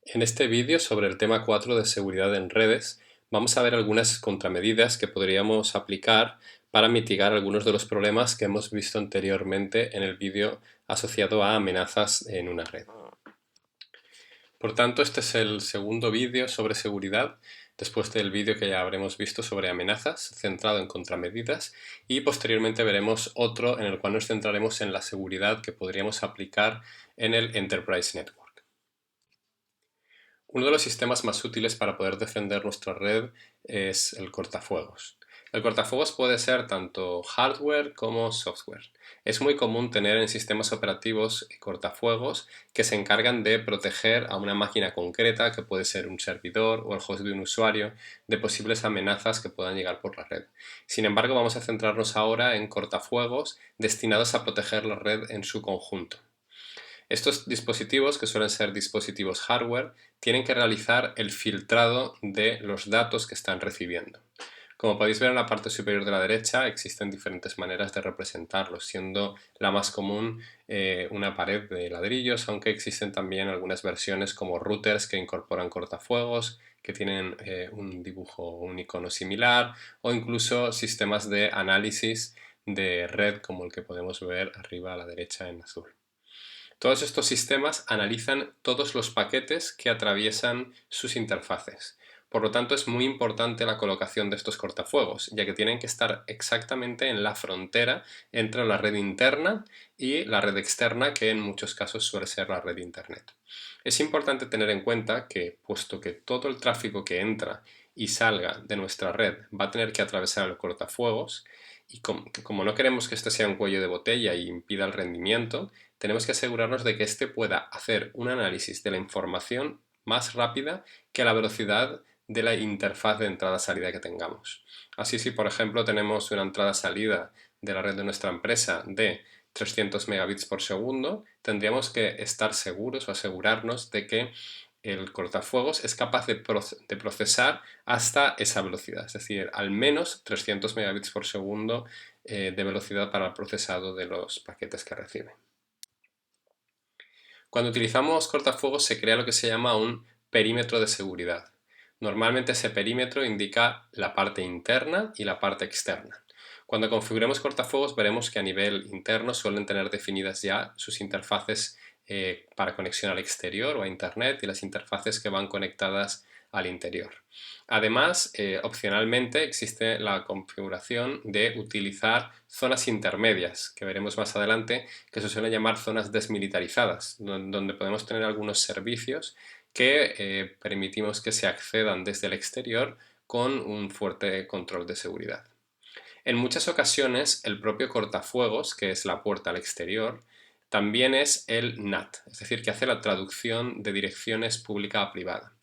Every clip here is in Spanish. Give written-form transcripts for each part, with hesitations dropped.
En este vídeo sobre el tema 4 de seguridad en redes, vamos a ver algunas contramedidas que podríamos aplicar para mitigar algunos de los problemas que hemos visto anteriormente en el vídeo asociado a amenazas en una red. Por tanto, este es el segundo vídeo sobre seguridad, después del vídeo que ya habremos visto sobre amenazas, centrado en contramedidas, y posteriormente veremos otro en el cual nos centraremos en la seguridad que podríamos aplicar en el Enterprise Network. Uno de los sistemas más útiles para poder defender nuestra red es el cortafuegos. El cortafuegos puede ser tanto hardware como software. Es muy común tener en sistemas operativos cortafuegos que se encargan de proteger a una máquina concreta, que puede ser un servidor o el host de un usuario, de posibles amenazas que puedan llegar por la red. Sin embargo, vamos a centrarnos ahora en cortafuegos destinados a proteger la red en su conjunto. Estos dispositivos, que suelen ser dispositivos hardware, tienen que realizar el filtrado de los datos que están recibiendo. Como podéis ver en la parte superior de la derecha, existen diferentes maneras de representarlos, siendo la más común una pared de ladrillos, aunque existen también algunas versiones como routers que incorporan cortafuegos, que tienen un dibujo, un icono similar, o incluso sistemas de análisis de red como el que podemos ver arriba a la derecha en azul. Todos estos sistemas analizan todos los paquetes que atraviesan sus interfaces. Por lo tanto, es muy importante la colocación de estos cortafuegos, ya que tienen que estar exactamente en la frontera entre la red interna y la red externa, que en muchos casos suele ser la red Internet. Es importante tener en cuenta que, puesto que todo el tráfico que entra y salga de nuestra red va a tener que atravesar el cortafuegos, y como no queremos que este sea un cuello de botella y impida el rendimiento, tenemos que asegurarnos de que éste pueda hacer un análisis de la información más rápida que la velocidad de la interfaz de entrada-salida que tengamos. Así, si por ejemplo tenemos una entrada-salida de la red de nuestra empresa de 300 megabits por segundo, tendríamos que estar seguros o asegurarnos de que el cortafuegos es capaz de procesar hasta esa velocidad, es decir, al menos 300 megabits por segundo de velocidad para el procesado de los paquetes que recibe. Cuando utilizamos cortafuegos se crea lo que se llama un perímetro de seguridad. Normalmente ese perímetro indica la parte interna y la parte externa. Cuando configuremos cortafuegos veremos que a nivel interno suelen tener definidas ya sus interfaces para conexión al exterior o a Internet y las interfaces que van conectadas al interior. Además, opcionalmente existe la configuración de utilizar zonas intermedias, que veremos más adelante, que se suelen llamar zonas desmilitarizadas, donde podemos tener algunos servicios que permitimos que se accedan desde el exterior con un fuerte control de seguridad. En muchas ocasiones, el propio cortafuegos, que es la puerta al exterior, también es el NAT, es decir, que hace la traducción de direcciones pública a privada.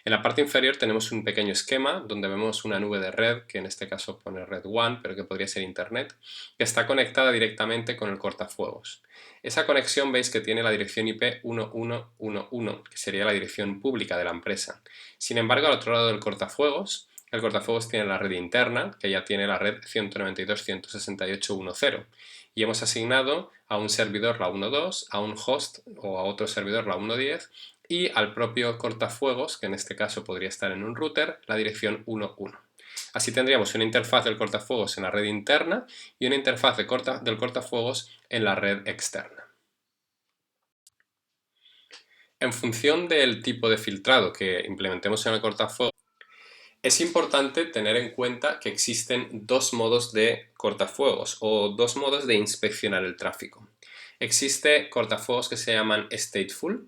En la parte inferior tenemos un pequeño esquema donde vemos una nube de red, que en este caso pone Red One, pero que podría ser Internet, que está conectada directamente con el cortafuegos. Esa conexión veis que tiene la dirección IP 1111, que sería la dirección pública de la empresa. Sin embargo, al otro lado del cortafuegos, el cortafuegos tiene la red interna, que ya tiene la red 192.168.1.0, y hemos asignado a un servidor la 1.2, a un host o a otro servidor la 1.10 y al propio cortafuegos, que en este caso podría estar en un router, la dirección 1.1. Así tendríamos una interfaz del cortafuegos en la red interna y una interfaz del cortafuegos en la red externa. En función del tipo de filtrado que implementemos en el cortafuegos, es importante tener en cuenta que existen dos modos de cortafuegos o dos modos de inspeccionar el tráfico. Existe cortafuegos que se llaman stateful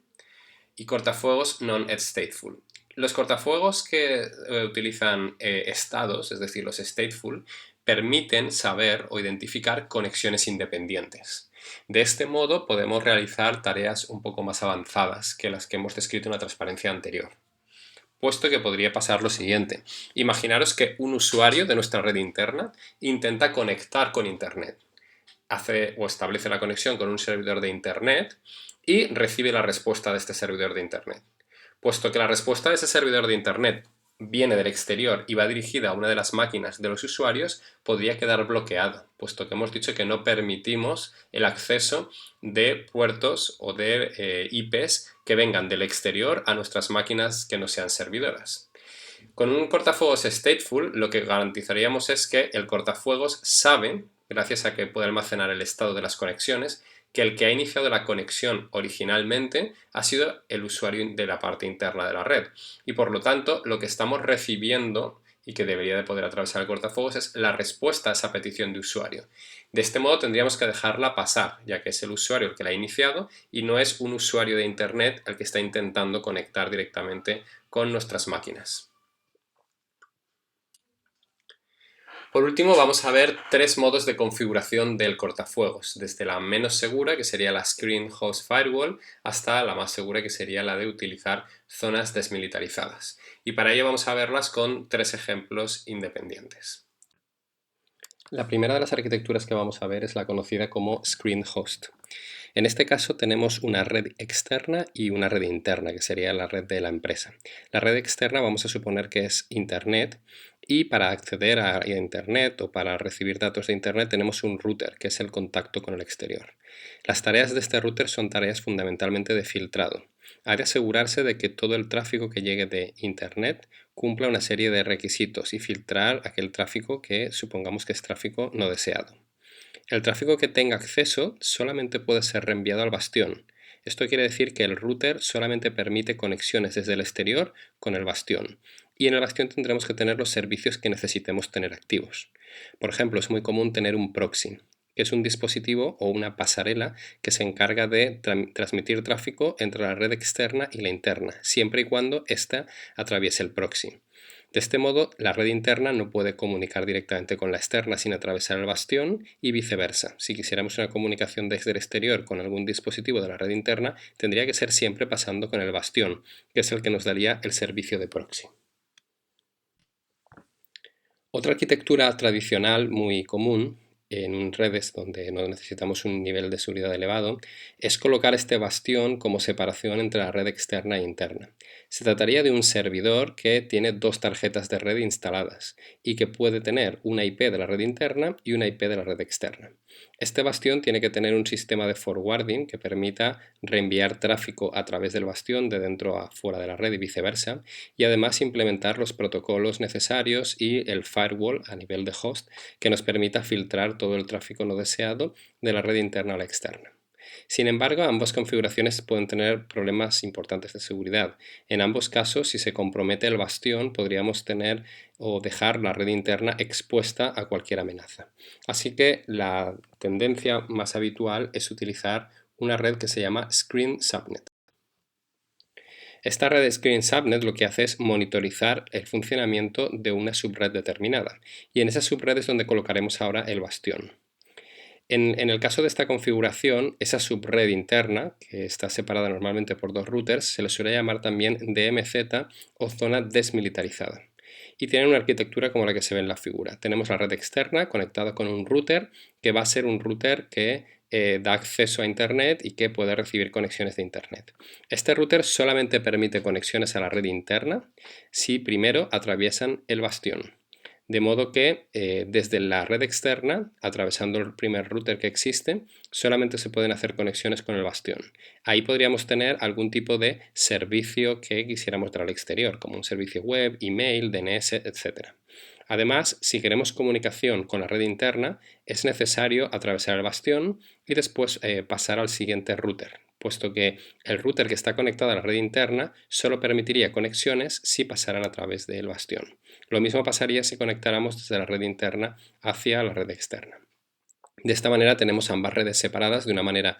y cortafuegos non-stateful. Los cortafuegos que utilizan estados, es decir, los stateful, permiten saber o identificar conexiones independientes. De este modo podemos realizar tareas un poco más avanzadas que las que hemos descrito en la transparencia anterior. Puesto que podría pasar lo siguiente. Imaginaros que un usuario de nuestra red interna intenta conectar con Internet. Hace o establece la conexión con un servidor de Internet y recibe la respuesta de este servidor de Internet. Puesto que la respuesta de ese servidor de Internet viene del exterior y va dirigida a una de las máquinas de los usuarios, podría quedar bloqueado, puesto que hemos dicho que no permitimos el acceso de puertos o de IPs que vengan del exterior a nuestras máquinas que no sean servidoras. Con un cortafuegos stateful, lo que garantizaríamos es que el cortafuegos sabe, gracias a que puede almacenar el estado de las conexiones, que el que ha iniciado la conexión originalmente ha sido el usuario de la parte interna de la red. Y por lo tanto, lo que estamos recibiendo y que debería de poder atravesar el cortafuegos es la respuesta a esa petición de usuario. De este modo tendríamos que dejarla pasar, ya que es el usuario el que la ha iniciado y no es un usuario de Internet el que está intentando conectar directamente con nuestras máquinas. Por último, vamos a ver tres modos de configuración del cortafuegos, desde la menos segura, que sería la Screen Host Firewall, hasta la más segura, que sería la de utilizar zonas desmilitarizadas. Y para ello vamos a verlas con tres ejemplos independientes. La primera de las arquitecturas que vamos a ver es la conocida como Screen Host. En este caso tenemos una red externa y una red interna, que sería la red de la empresa. La red externa vamos a suponer que es Internet, y para acceder a Internet o para recibir datos de Internet tenemos un router, que es el contacto con el exterior. Las tareas de este router son tareas fundamentalmente de filtrado. Ha de asegurarse de que todo el tráfico que llegue de Internet cumpla una serie de requisitos y filtrar aquel tráfico que supongamos que es tráfico no deseado. El tráfico que tenga acceso solamente puede ser reenviado al bastión. Esto quiere decir que el router solamente permite conexiones desde el exterior con el bastión. Y en el bastión tendremos que tener los servicios que necesitemos tener activos. Por ejemplo, es muy común tener un proxy, que es un dispositivo o una pasarela que se encarga de transmitir tráfico entre la red externa y la interna, siempre y cuando ésta atraviese el proxy. De este modo, la red interna no puede comunicar directamente con la externa sin atravesar el bastión y viceversa. Si quisiéramos una comunicación desde el exterior con algún dispositivo de la red interna, tendría que ser siempre pasando con el bastión, que es el que nos daría el servicio de proxy. Otra arquitectura tradicional muy común en redes donde no necesitamos un nivel de seguridad elevado es colocar este bastión como separación entre la red externa e interna. Se trataría de un servidor que tiene dos tarjetas de red instaladas y que puede tener una IP de la red interna y una IP de la red externa. Este bastión tiene que tener un sistema de forwarding que permita reenviar tráfico a través del bastión de dentro a fuera de la red y viceversa, y además implementar los protocolos necesarios y el firewall a nivel de host que nos permita filtrar todo el tráfico no deseado de la red interna a la externa. Sin embargo, ambas configuraciones pueden tener problemas importantes de seguridad. En ambos casos, si se compromete el bastión, podríamos tener o dejar la red interna expuesta a cualquier amenaza. Así que la tendencia más habitual es utilizar una red que se llama Screen Subnet. Esta red Screen Subnet lo que hace es monitorizar el funcionamiento de una subred determinada, y en esa subred es donde colocaremos ahora el bastión. En el caso de esta configuración, esa subred interna, que está separada normalmente por dos routers, se le suele llamar también DMZ o zona desmilitarizada. Y tiene una arquitectura como la que se ve en la figura. Tenemos la red externa conectada con un router, que va a ser un router que da acceso a Internet y que puede recibir conexiones de Internet. Este router solamente permite conexiones a la red interna si primero atraviesan el bastión. De modo que desde la red externa, atravesando el primer router que existe, solamente se pueden hacer conexiones con el bastión. Ahí podríamos tener algún tipo de servicio que quisiéramos dar al exterior, como un servicio web, email, DNS, etc. Además, si queremos comunicación con la red interna, es necesario atravesar el bastión y después pasar al siguiente router, puesto que el router que está conectado a la red interna solo permitiría conexiones si pasaran a través del bastión. Lo mismo pasaría si conectáramos desde la red interna hacia la red externa. De esta manera tenemos ambas redes separadas de una manera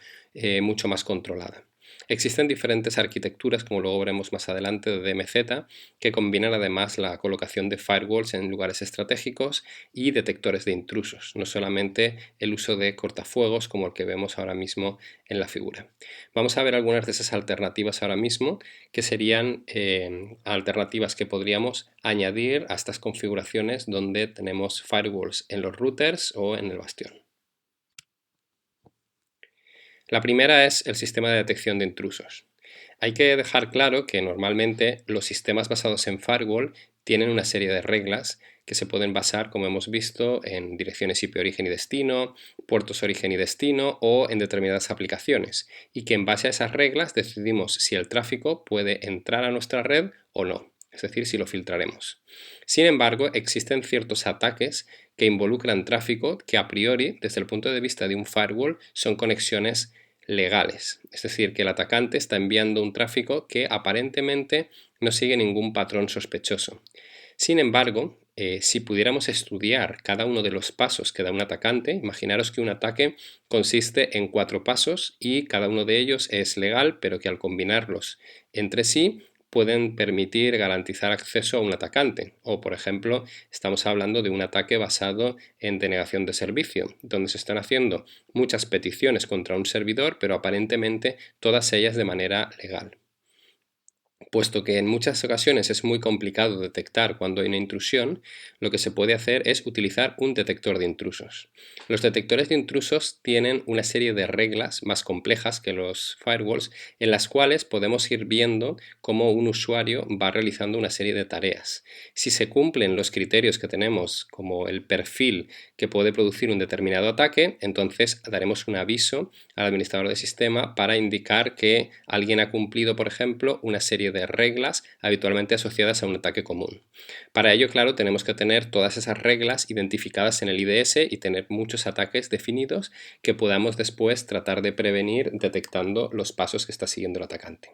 mucho más controlada. Existen diferentes arquitecturas, como luego veremos más adelante, de DMZ, que combinan además la colocación de firewalls en lugares estratégicos y detectores de intrusos, no solamente el uso de cortafuegos como el que vemos ahora mismo en la figura. Vamos a ver algunas de esas alternativas ahora mismo, que serían alternativas que podríamos añadir a estas configuraciones donde tenemos firewalls en los routers o en el bastión. La primera es el sistema de detección de intrusos. Hay que dejar claro que normalmente los sistemas basados en firewall tienen una serie de reglas que se pueden basar, como hemos visto, en direcciones IP origen y destino, puertos origen y destino o en determinadas aplicaciones, y que en base a esas reglas decidimos si el tráfico puede entrar a nuestra red o no, es decir, si lo filtraremos. Sin embargo, existen ciertos ataques que involucran tráfico que a priori, desde el punto de vista de un firewall, son conexiones legales, es decir, que el atacante está enviando un tráfico que aparentemente no sigue ningún patrón sospechoso. Sin embargo, si pudiéramos estudiar cada uno de los pasos que da un atacante, imaginaros que un ataque consiste en 4 pasos y cada uno de ellos es legal, pero que al combinarlos entre sí pueden permitir garantizar acceso a un atacante. O, por ejemplo, estamos hablando de un ataque basado en denegación de servicio, donde se están haciendo muchas peticiones contra un servidor, pero aparentemente todas ellas de manera legal. Puesto que en muchas ocasiones es muy complicado detectar cuando hay una intrusión, lo que se puede hacer es utilizar un detector de intrusos. Los detectores de intrusos tienen una serie de reglas más complejas que los firewalls, en las cuales podemos ir viendo cómo un usuario va realizando una serie de tareas. Si se cumplen los criterios que tenemos, como el perfil que puede producir un determinado ataque, entonces daremos un aviso al administrador de sistema para indicar que alguien ha cumplido, por ejemplo, una serie de reglas habitualmente asociadas a un ataque común. Para ello, claro, tenemos que tener todas esas reglas identificadas en el IDS y tener muchos ataques definidos que podamos después tratar de prevenir detectando los pasos que está siguiendo el atacante.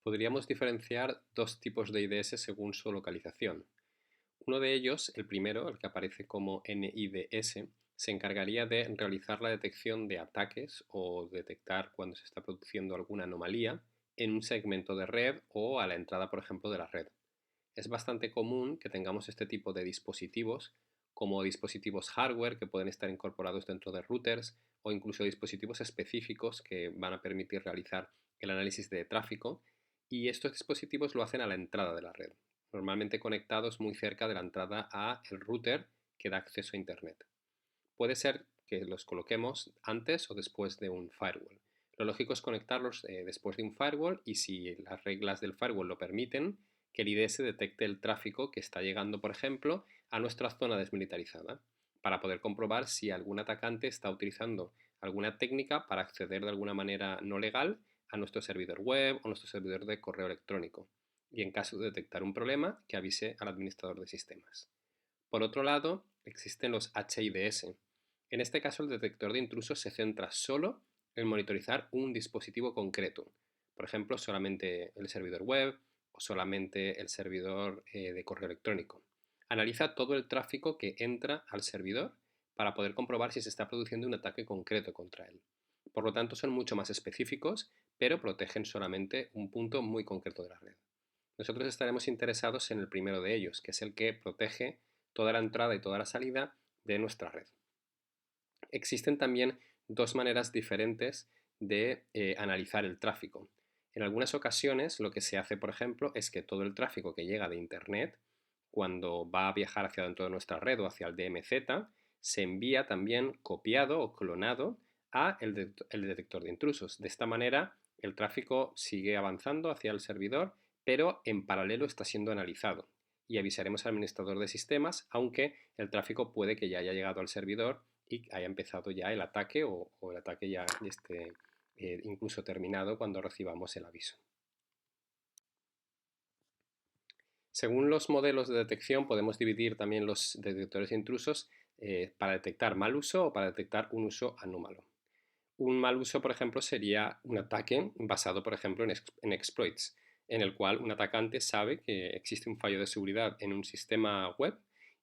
Podríamos diferenciar dos tipos de IDS según su localización. Uno de ellos, el primero, el que aparece como NIDS, se encargaría de realizar la detección de ataques o detectar cuando se está produciendo alguna anomalía en un segmento de red o a la entrada, por ejemplo, de la red. Es bastante común que tengamos este tipo de dispositivos como dispositivos hardware que pueden estar incorporados dentro de routers o incluso dispositivos específicos que van a permitir realizar el análisis de tráfico, y estos dispositivos lo hacen a la entrada de la red, normalmente conectados muy cerca de la entrada a el router que da acceso a Internet. Puede ser que los coloquemos antes o después de un firewall. Lo lógico es conectarlos después de un firewall, y si las reglas del firewall lo permiten, que el IDS detecte el tráfico que está llegando, por ejemplo, a nuestra zona desmilitarizada, para poder comprobar si algún atacante está utilizando alguna técnica para acceder de alguna manera no legal a nuestro servidor web o nuestro servidor de correo electrónico, y en caso de detectar un problema, que avise al administrador de sistemas. Por otro lado, existen los HIDS. En este caso, el detector de intrusos se centra solo en monitorizar un dispositivo concreto, por ejemplo, solamente el servidor web o solamente el servidor de correo electrónico. Analiza todo el tráfico que entra al servidor para poder comprobar si se está produciendo un ataque concreto contra él. Por lo tanto, son mucho más específicos, pero protegen solamente un punto muy concreto de la red. Nosotros estaremos interesados en el primero de ellos, que es el que protege toda la entrada y toda la salida de nuestra red. Existen también dos maneras diferentes de analizar el tráfico. En algunas ocasiones lo que se hace, por ejemplo, es que todo el tráfico que llega de Internet, cuando va a viajar hacia dentro de nuestra red o hacia el DMZ, se envía también copiado o clonado a el detector de intrusos. De esta manera, el tráfico sigue avanzando hacia el servidor, pero en paralelo está siendo analizado, y avisaremos al administrador de sistemas, aunque el tráfico puede que ya haya llegado al servidor y haya empezado ya el ataque, o el ataque ya esté incluso terminado cuando recibamos el aviso. Según los modelos de detección, podemos dividir también los detectores de intrusos para detectar mal uso o para detectar un uso anómalo. Un mal uso, por ejemplo, sería un ataque basado, por ejemplo, en exploits, en el cual un atacante sabe que existe un fallo de seguridad en un sistema web,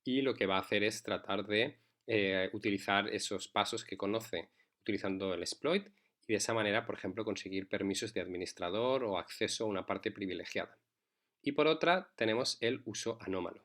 y lo que va a hacer es tratar de utilizar esos pasos que conoce utilizando el exploit, y de esa manera, por ejemplo, conseguir permisos de administrador o acceso a una parte privilegiada. Y por otra, tenemos el uso anómalo.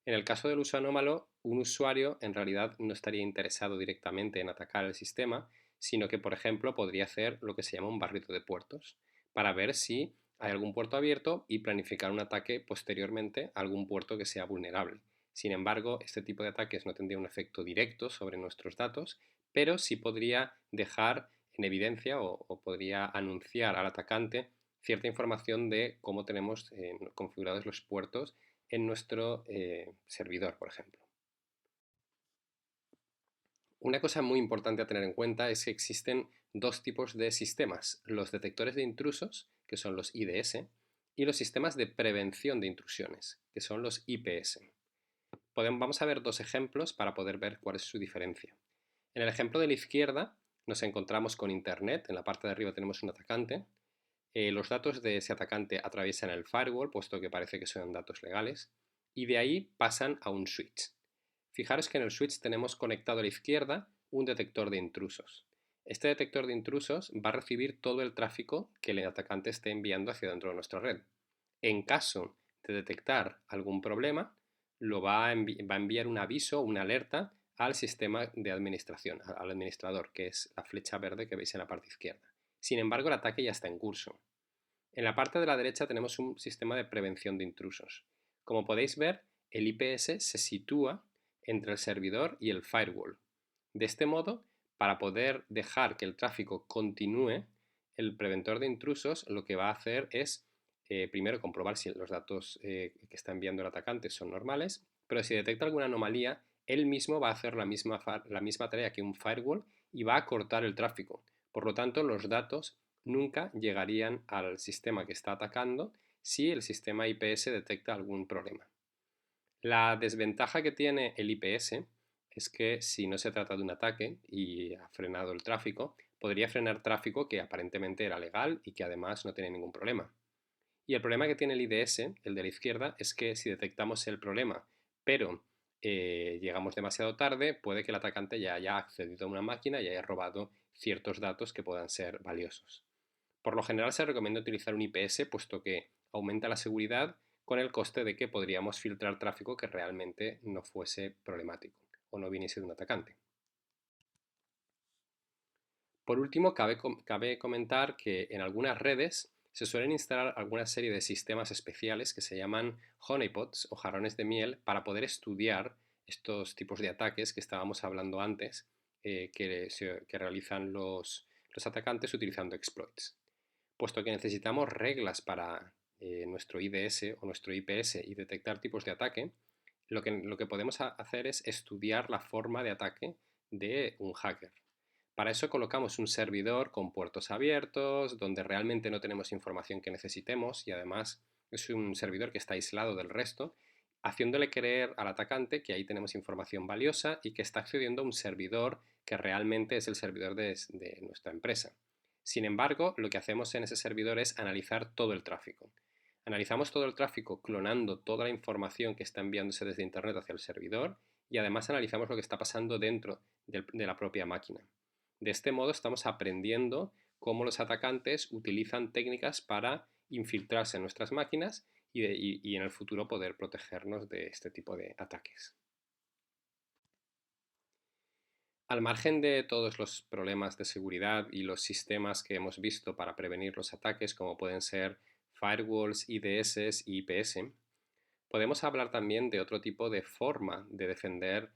En el caso del uso anómalo, un usuario en realidad no estaría interesado directamente en atacar el sistema, sino que, por ejemplo, podría hacer lo que se llama un barrido de puertos, para ver si hay algún puerto abierto y planificar un ataque posteriormente a algún puerto que sea vulnerable. Sin embargo, este tipo de ataques no tendría un efecto directo sobre nuestros datos, pero sí podría dejar en evidencia o podría anunciar al atacante cierta información de cómo tenemos configurados los puertos en nuestro servidor, por ejemplo. Una cosa muy importante a tener en cuenta es que existen dos tipos de sistemas, los detectores de intrusos, que son los IDS, y los sistemas de prevención de intrusiones, que son los IPS. Vamos a ver dos ejemplos para poder ver cuál es su diferencia. En el ejemplo de la izquierda nos encontramos con Internet, en la parte de arriba tenemos un atacante. Los datos de ese atacante atraviesan el firewall, puesto que parece que son datos legales, y de ahí pasan a un switch. Fijaros que en el switch tenemos conectado a la izquierda un detector de intrusos. Este detector de intrusos va a recibir todo el tráfico que el atacante esté enviando hacia dentro de nuestra red. En caso de detectar algún problema, va a enviar un aviso, una alerta al sistema de administración, al administrador, que es la flecha verde que veis en la parte izquierda. Sin embargo, el ataque ya está en curso. En la parte de la derecha tenemos un sistema de prevención de intrusos. Como podéis ver, el IPS se sitúa entre el servidor y el firewall. De este modo, para poder dejar que el tráfico continúe, el preventor de intrusos lo que va a hacer es primero comprobar si los datos que está enviando el atacante son normales, pero si detecta alguna anomalía, él mismo va a hacer la misma tarea que un firewall y va a cortar el tráfico. Por lo tanto, los datos nunca llegarían al sistema que está atacando si el sistema IPS detecta algún problema. La desventaja que tiene el IPS es que si no se trata de un ataque y ha frenado el tráfico, podría frenar tráfico que aparentemente era legal y que además no tiene ningún problema. Y el problema que tiene el IDS, el de la izquierda, es que si detectamos el problema, pero llegamos demasiado tarde, puede que el atacante ya haya accedido a una máquina y haya robado ciertos datos que puedan ser valiosos. Por lo general se recomienda utilizar un IPS puesto que aumenta la seguridad con el coste de que podríamos filtrar tráfico que realmente no fuese problemático o no viniese de un atacante. Por último, cabe comentar que en algunas redes se suelen instalar alguna serie de sistemas especiales que se llaman honeypots o jarrones de miel para poder estudiar estos tipos de ataques que estábamos hablando antes que realizan los atacantes utilizando exploits. Puesto que necesitamos reglas para nuestro IDS o nuestro IPS y detectar tipos de ataque, lo que podemos hacer es estudiar la forma de ataque de un hacker. Para eso colocamos un servidor con puertos abiertos, donde realmente no tenemos información que necesitemos y además es un servidor que está aislado del resto, haciéndole creer al atacante que ahí tenemos información valiosa y que está accediendo a un servidor que realmente es el servidor de nuestra empresa. Sin embargo, lo que hacemos en ese servidor es analizar todo el tráfico. Analizamos todo el tráfico clonando toda la información que está enviándose desde Internet hacia el servidor y además analizamos lo que está pasando dentro de la propia máquina. De este modo estamos aprendiendo cómo los atacantes utilizan técnicas para infiltrarse en nuestras máquinas y en el futuro poder protegernos de este tipo de ataques. Al margen de todos los problemas de seguridad y los sistemas que hemos visto para prevenir los ataques, como pueden ser firewalls, IDS y IPS, podemos hablar también de otro tipo de forma de defender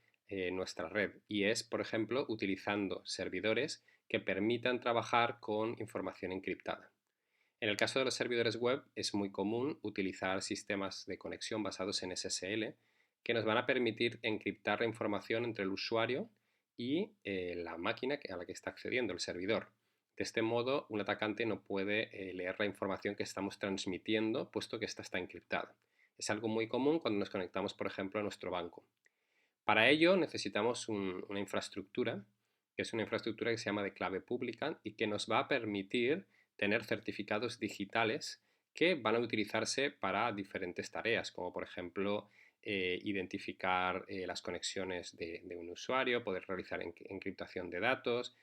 nuestra red y es, por ejemplo, utilizando servidores que permitan trabajar con información encriptada. En el caso de los servidores web es muy común utilizar sistemas de conexión basados en SSL que nos van a permitir encriptar la información entre el usuario y la máquina a la que está accediendo, el servidor. De este modo, un atacante no puede leer la información que estamos transmitiendo, puesto que esta está encriptada. Es algo muy común cuando nos conectamos, por ejemplo, a nuestro banco. Para ello necesitamos una infraestructura, que es una infraestructura que se llama de clave pública y que nos va a permitir tener certificados digitales que van a utilizarse para diferentes tareas, como por ejemplo identificar las conexiones de un usuario, poder realizar encriptación de datos,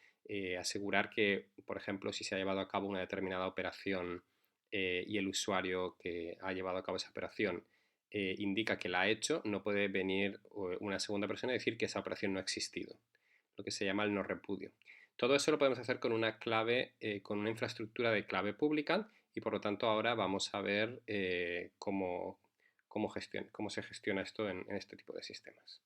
asegurar que, por ejemplo, si se ha llevado a cabo una determinada operación y el usuario que ha llevado a cabo esa operación indica que la ha hecho, no puede venir una segunda persona y decir que esa operación no ha existido, lo que se llama el no repudio. Todo eso lo podemos hacer con una clave, con una infraestructura de clave pública y por lo tanto ahora vamos a ver cómo se gestiona esto en este tipo de sistemas.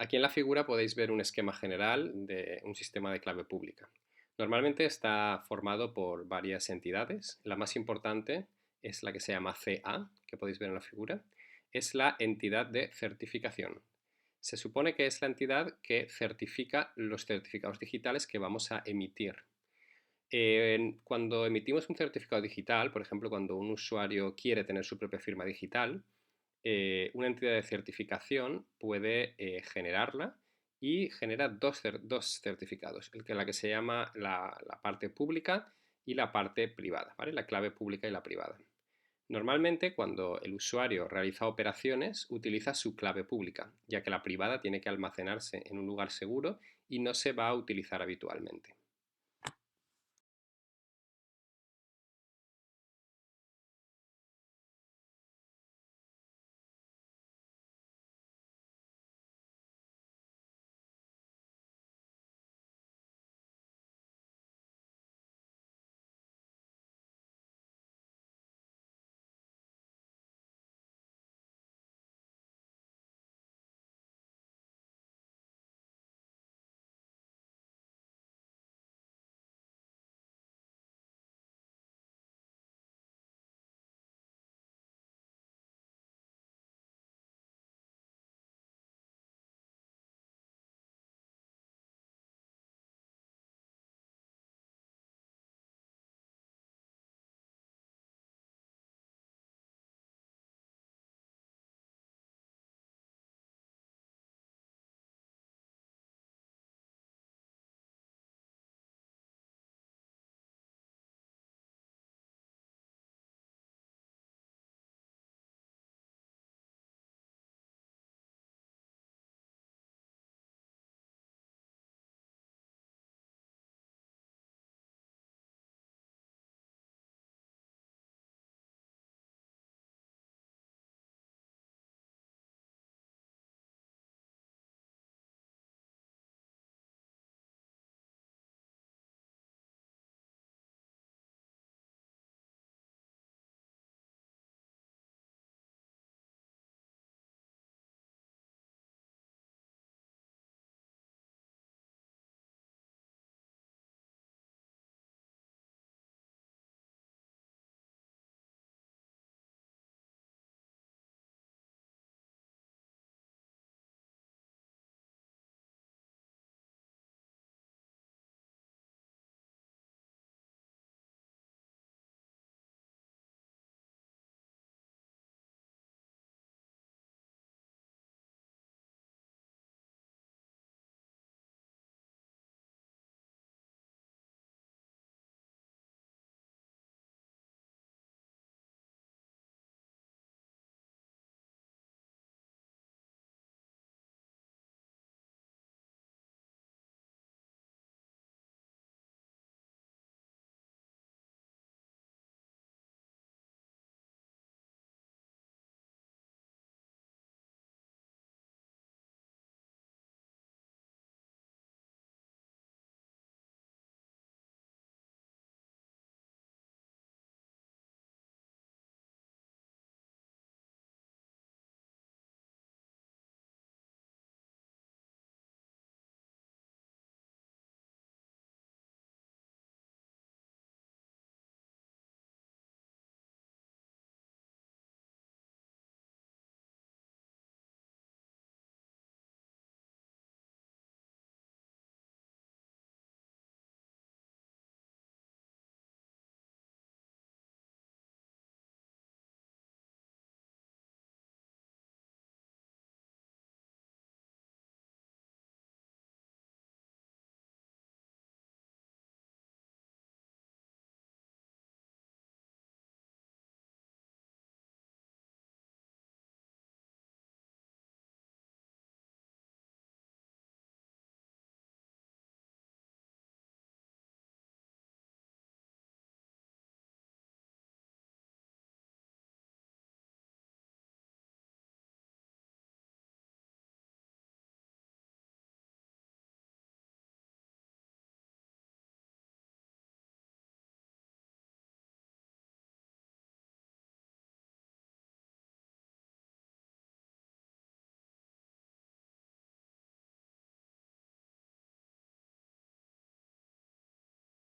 Aquí en la figura podéis ver un esquema general de un sistema de clave pública. Normalmente está formado por varias entidades. La más importante es la que se llama CA, que podéis ver en la figura. Es la entidad de certificación. Se supone que es la entidad que certifica los certificados digitales que vamos a emitir. Cuando emitimos un certificado digital, por ejemplo, cuando un usuario quiere tener su propia firma digital, una entidad de certificación puede generarla y genera dos certificados, la que se llama la parte pública y la parte privada, ¿vale? La clave pública y la privada. Normalmente, cuando el usuario realiza operaciones, utiliza su clave pública, ya que la privada tiene que almacenarse en un lugar seguro y no se va a utilizar habitualmente.